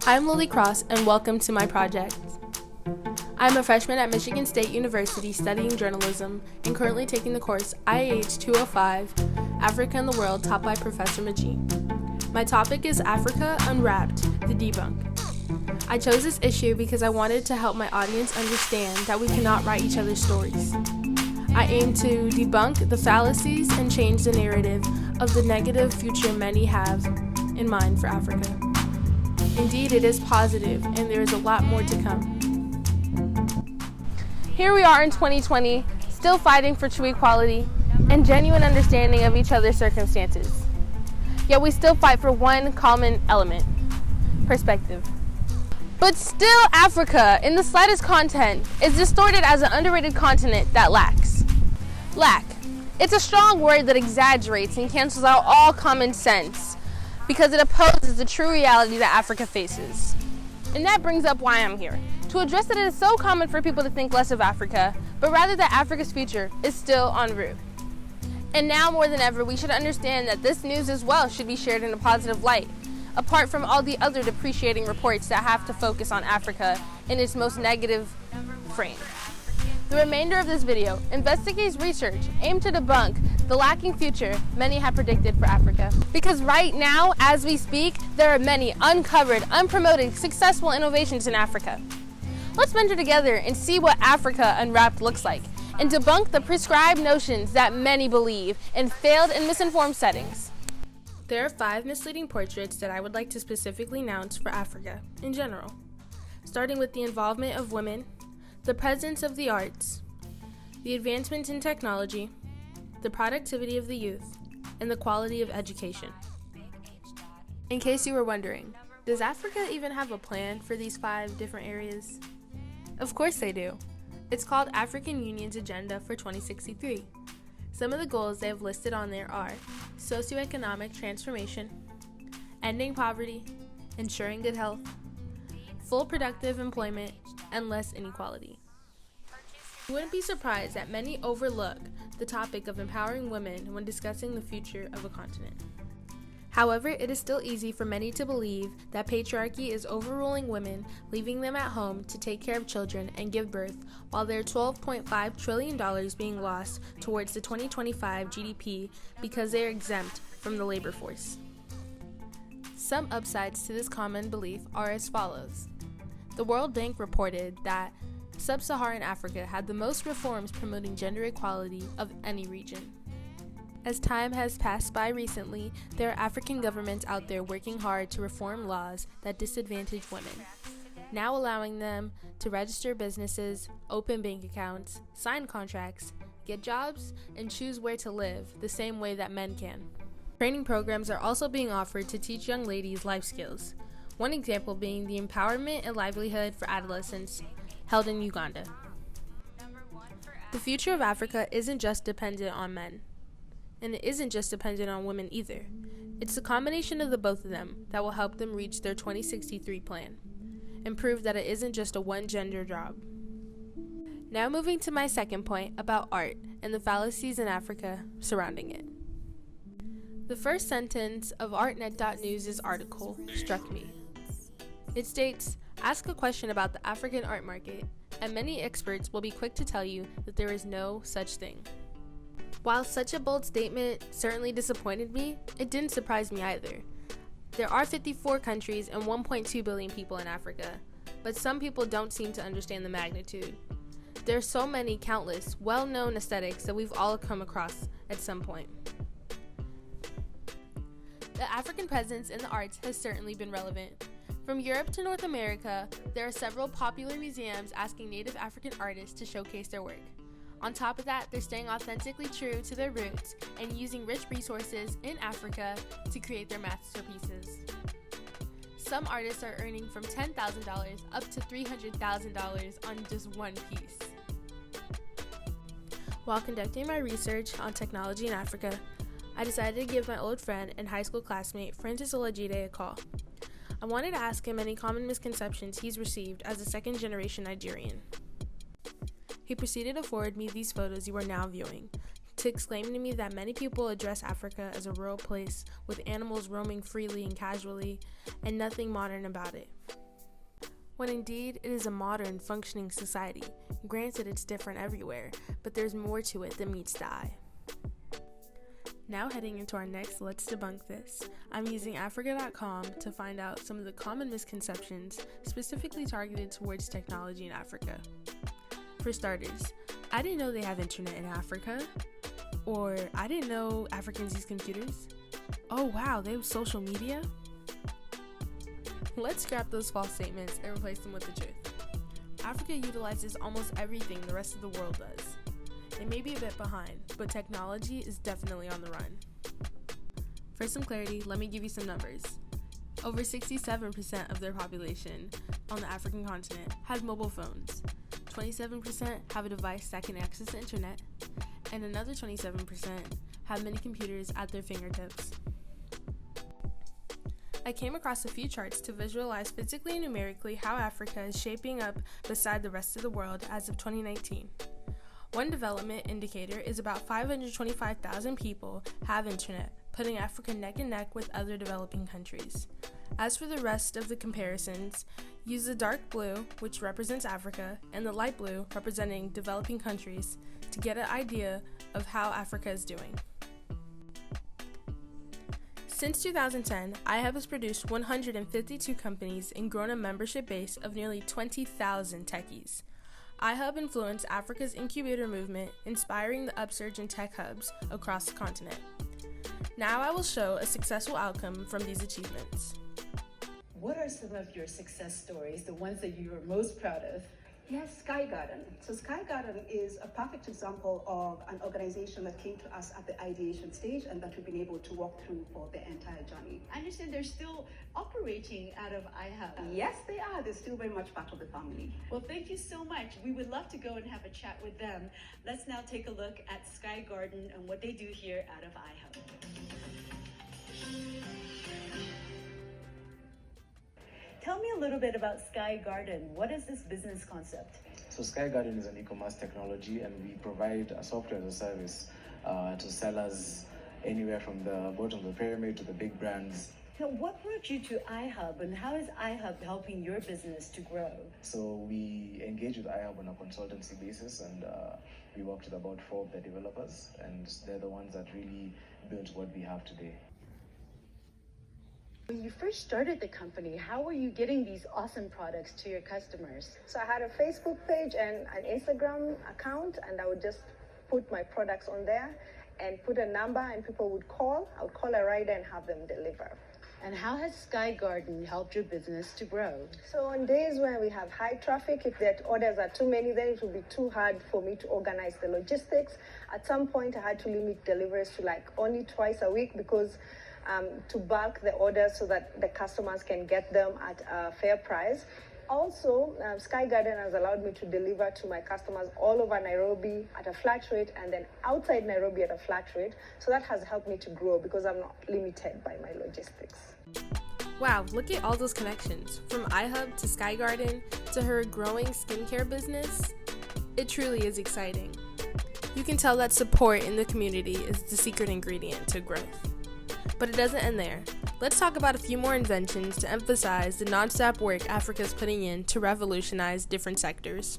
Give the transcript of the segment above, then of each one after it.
I'm Lily Cross, and welcome to my project. I'm a freshman at Michigan State University studying journalism and currently taking the course IH 205, Africa and the World, taught by Professor Majid. My topic is Africa Unwrapped, the Debunk. I chose this issue because I wanted to help my audience understand that we cannot write each other's stories. I aim to debunk the fallacies and change the narrative of the negative future many have in mind for Africa. Indeed, it is positive, and there is a lot more to come. Here we are in 2020, still fighting for true equality and genuine understanding of each other's circumstances. Yet we still fight for one common element: perspective. But still, Africa, in the slightest content, is distorted as an underrated continent that lacks. Lack. It's a strong word that exaggerates and cancels out all common sense because it opposes the true reality that Africa faces. And that brings up why I'm here, to address that it is so common for people to think less of Africa, but rather that Africa's future is still en route. And now more than ever, we should understand that this news as well should be shared in a positive light, apart from all the other depreciating reports that have to focus on Africa in its most negative frame. The remainder of this video investigates research aimed to debunk the lacking future many have predicted for Africa. Because right now, as we speak, there are many uncovered, unpromoted, successful innovations in Africa. Let's venture together and see what Africa Unwrapped looks like, and debunk the prescribed notions that many believe in failed and misinformed settings. There are 5 misleading portraits that I would like to specifically announce for Africa in general, starting with the involvement of women, the presence of the arts, the advancements in technology, the productivity of the youth, and the quality of education. In case you were wondering, does Africa even have a plan for these 5 different areas? Of course they do. It's called African Union's Agenda for 2063. Some of the goals they have listed on there are socioeconomic transformation, ending poverty, ensuring good health, full productive employment, and less inequality. You wouldn't be surprised that many overlook the topic of empowering women when discussing the future of a continent. However, it is still easy for many to believe that patriarchy is overruling women, leaving them at home to take care of children and give birth, while there are $12.5 trillion being lost towards the 2025 GDP because they are exempt from the labor force. Some upsides to this common belief are as follows. The World Bank reported that Sub-Saharan Africa had the most reforms promoting gender equality of any region. As time has passed by recently, there are African governments out there working hard to reform laws that disadvantage women, now allowing them to register businesses, open bank accounts, sign contracts, get jobs, and choose where to live the same way that men can. Training programs are also being offered to teach young ladies life skills. One example being the Empowerment and Livelihood for Adolescents held in Uganda. The future of Africa isn't just dependent on men, and it isn't just dependent on women either. It's the combination of the both of them that will help them reach their 2063 plan and prove that it isn't just a one-gender job. Now moving to my second point about art and the fallacies in Africa surrounding it. The first sentence of ArtNet.News' article struck me. It states, ask a question about the African art market, and many experts will be quick to tell you that there is no such thing. While such a bold statement certainly disappointed me, it didn't surprise me either. There are 54 countries and 1.2 billion people in Africa, but some people don't seem to understand the magnitude. There are so many countless, well-known aesthetics that we've all come across at some point. The African presence in the arts has certainly been relevant. From Europe to North America, there are several popular museums asking Native African artists to showcase their work. On top of that, they're staying authentically true to their roots and using rich resources in Africa to create their masterpieces. Some artists are earning from $10,000 up to $300,000 on just one piece. While conducting my research on technology in Africa, I decided to give my old friend and high school classmate Francis Olajide a call. I wanted to ask him any common misconceptions he's received as a second-generation Nigerian. He proceeded to forward me these photos you are now viewing, to exclaiming to me that many people address Africa as a rural place with animals roaming freely and casually and nothing modern about it. When indeed it is a modern, functioning society. Granted, it's different everywhere, but there's more to it than meets the eye. Now heading into our next Let's Debunk This, I'm using Africa.com to find out some of the common misconceptions specifically targeted towards technology in Africa. For starters, I didn't know they have internet in Africa, or I didn't know Africans use computers. Oh wow, they have social media? Let's scrap those false statements and replace them with the truth. Africa utilizes almost everything the rest of the world does. They may be a bit behind, but technology is definitely on the run. For some clarity, let me give you some numbers. Over 67% of their population on the African continent has mobile phones. 27% have a device that can access the internet, and another 27% have many computers at their fingertips. I came across a few charts to visualize physically and numerically how Africa is shaping up beside the rest of the world as of 2019. One development indicator is about 525,000 people have internet, putting Africa neck and neck with other developing countries. As for the rest of the comparisons, use the dark blue, which represents Africa, and the light blue, representing developing countries, to get an idea of how Africa is doing. Since 2010, iHub has produced 152 companies and grown a membership base of nearly 20,000 techies. iHub influenced Africa's incubator movement, inspiring the upsurge in tech hubs across the continent. Now I will show a successful outcome from these achievements. What are some of your success stories, the ones that you are most proud of? Yes, Sky Garden. So Sky Garden is a perfect example of an organization that came to us at the ideation stage and that we've been able to walk through for the entire journey. I understand they're still operating out of iHub. Yes, they are. They're still very much part of the family. Well, thank you so much. We would love to go and have a chat with them. Let's now take a look at Sky Garden and what they do here out of iHub. Tell me a little bit about Sky Garden. What is this business concept? So Sky Garden is an e-commerce technology, and we provide a software as a service to sellers anywhere from the bottom of the pyramid to the big brands. So what brought you to iHub, and how is iHub helping your business to grow? So we engage with iHub on a consultancy basis, and we worked with about 4 of the developers, and they're the ones that really built what we have today. When you first started the company, how were you getting these awesome products to your customers? So I had a Facebook page and an Instagram account, and I would just put my products on there and put a number, and people would call. I would call a rider and have them deliver. And how has Sky Garden helped your business to grow? So on days when we have high traffic, if the orders are too many, then it will be too hard for me to organize the logistics. At some point, I had to limit deliveries to like only twice a week because to bulk the orders so that the customers can get them at a fair price. Also, Sky Garden has allowed me to deliver to my customers all over Nairobi at a flat rate and then outside Nairobi at a flat rate. So that has helped me to grow because I'm not limited by my logistics. Wow, look at all those connections. From iHub to Sky Garden to her growing skincare business. It truly is exciting. You can tell that support in the community is the secret ingredient to growth. But it doesn't end there. Let's talk about a few more inventions to emphasize the non-stop work Africa is putting in to revolutionize different sectors.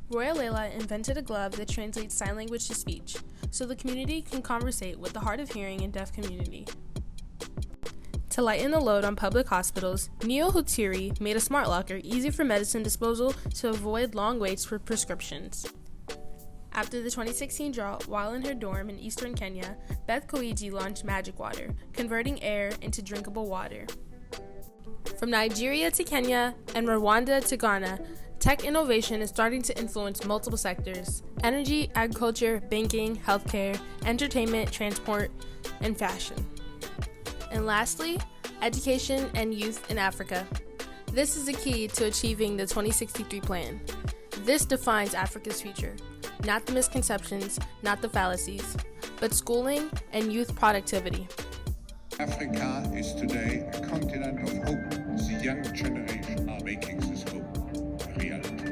Royal Layla invented a glove that translates sign language to speech, so the community can conversate with the hard of hearing and deaf community. To lighten the load on public hospitals, Neo Hutiri made a smart locker easy for medicine disposal to avoid long waits for prescriptions. After the 2016 drought, while in her dorm in eastern Kenya, Beth Koigi launched Magic Water, converting air into drinkable water. From Nigeria to Kenya and Rwanda to Ghana, tech innovation is starting to influence multiple sectors: energy, agriculture, banking, healthcare, entertainment, transport, and fashion. And lastly, education and youth in Africa. This is the key to achieving the 2063 plan. This defines Africa's future. Not the misconceptions, not the fallacies, but schooling and youth productivity. Africa is today a continent of hope. The young generation are making this hope a reality.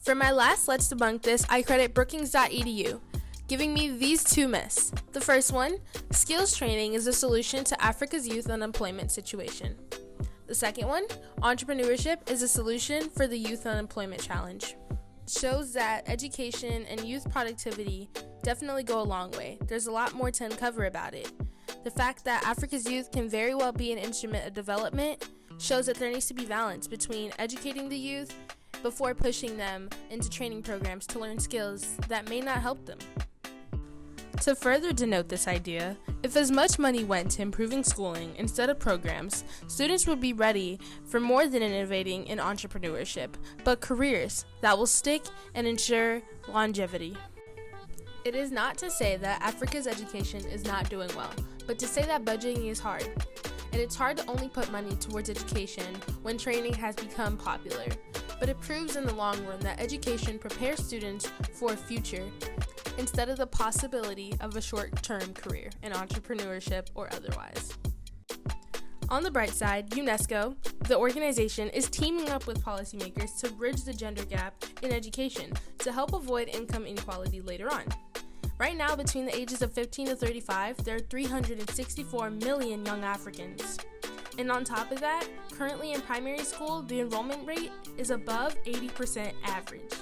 For my last Let's Debunk This, I credit Brookings.edu, giving me these two myths. The first one, skills training is a solution to Africa's youth unemployment situation. The second one, entrepreneurship is a solution for the youth unemployment challenge. It shows that education and youth productivity definitely go a long way. There's a lot more to uncover about it. The fact that Africa's youth can very well be an instrument of development shows that there needs to be balance between educating the youth before pushing them into training programs to learn skills that may not help them. To further denote this idea, if as much money went to improving schooling instead of programs, students would be ready for more than innovating in entrepreneurship, but careers that will stick and ensure longevity. It is not to say that Africa's education is not doing well, but to say that budgeting is hard. And it's hard to only put money towards education when training has become popular. But it proves in the long run that education prepares students for a future instead of the possibility of a short-term career in entrepreneurship or otherwise. On the bright side, UNESCO, the organization, is teaming up with policymakers to bridge the gender gap in education to help avoid income inequality later on. Right now, between the ages of 15 to 35, there are 364 million young Africans. And on top of that, currently in primary school, the enrollment rate is above 80% average.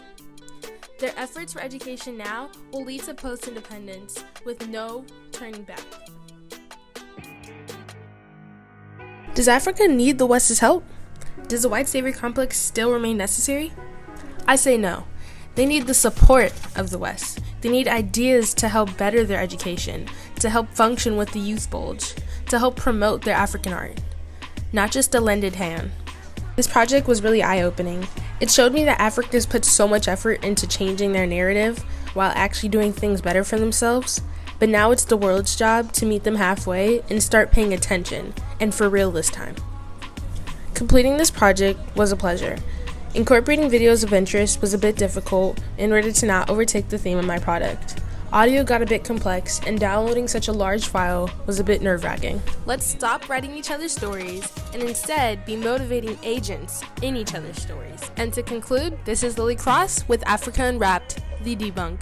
Their efforts for education now will lead to post-independence with no turning back. Does Africa need the West's help? Does the white savior complex still remain necessary? I say no. They need the support of the West. They need ideas to help better their education, to help function with the youth bulge, to help promote their African art, not just a lended hand. This project was really eye-opening. It showed me that Africans put so much effort into changing their narrative while actually doing things better for themselves, but now it's the world's job to meet them halfway and start paying attention, and for real this time. Completing this project was a pleasure. Incorporating videos of interest was a bit difficult in order to not overtake the theme of my product. Audio got a bit complex, and downloading such a large file was a bit nerve-wracking. Let's stop writing each other's stories and instead be motivating agents in each other's stories. And to conclude, this is Lily Cross with Africa Unwrapped, the Debunk.